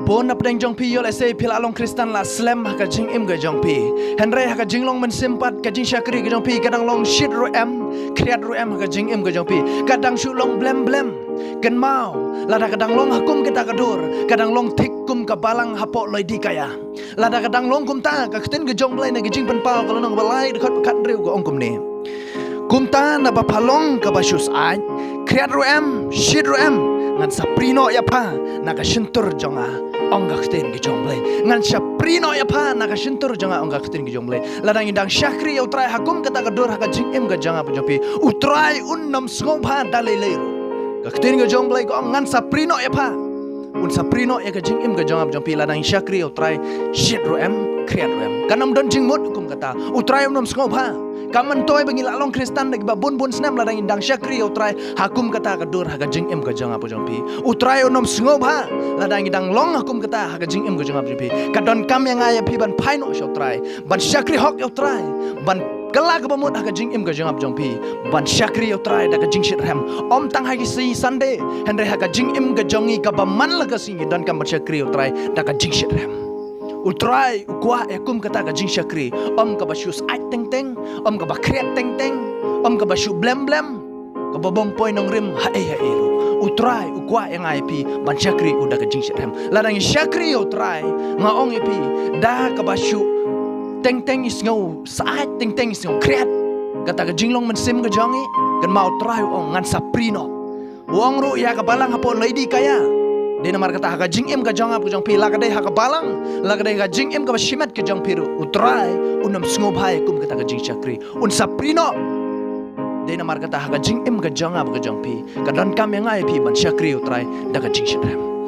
Bon na pedang jong pi yo la sei pila long Kristan la slam ha ka jing im ga jong pi Henry ha ka jing long men simpat ka jing syakri ga jong pi kadang long shit ro em kriat ro em ha ka jing im ga jong pi kadang shu long blem blem kan mau lada kadang long hakum kita kadur kadang long tik kum ka balang hapo loi di kaya lada kadang long kum ta ka kten ga jong blai na ga jing pen pau ka long balai de khat kat riu ga ong kum ni kum ta na ba phalong ka ba shus ai kriat ro em shit ro em ngan saprino ya pa na ka shintur jonga onga kten gi jonglei ngan saprino ya pa na ka shintur jonga onga kten gi jonglei ladang indang syakri ya utrai hakum kata ka dur ha ka jing em ga janga pujopi utrai unnam sngong pha dalai lei ka kten gi jonglei ko ngan saprino ya pa un saprino ya ka jing em ga janga pujopi ladang syakri ya utrai shit ro em kriat ro em kanam don jing mut hukum kata utrai unnam sngong pha kaman toy bengi lalong Kristan lagi ba bun snam ladang indang syakri utrai hakum kata ka dur ha ka jing em ka janga pu jongpi utrai onom sngob ha ladang indang long hakum kata ha ka jing em ka janga pu jongpi kadon kam yang aya pi ban phaino utrai ban syakri hok utrai ban kala ka bamut ha ka jing em ka janga pu jongpi ban syakri utrai da ka jing shit ram om tang ha ki si sunday henry ha ka jing em ka jongi ka ba man la ka singi don kam ban syakri utrai da ka jing shit ram utrai ukwa ekum kata ka jing syakri om ka basyus ai teng teng om ka bakret teng teng om ka basyu blem blem ka babong poy nong rim ha ru utrai ukwa yang ai pi ban syakri udah ka jing syakri ladang syakri utrai ngaong pi da ka basyu teng teng is ngau sai teng teng is ngau kret kata ka jinglong men sim ka jongi kan mau trai ong ngan saprino wong ru ya ka balang hapo lady kaya dia namar kata haka jing em ka jong ap jong pi la kadai haka balang la kadai ka jing em ka shimat ka jong piru utrai unam sngob hai kum kata ka jing syakri un saprino dia namar kata haka jing em ka jong ap ka jong pi kadon kam yang ai pi ban syakri utrai da ka jing syakri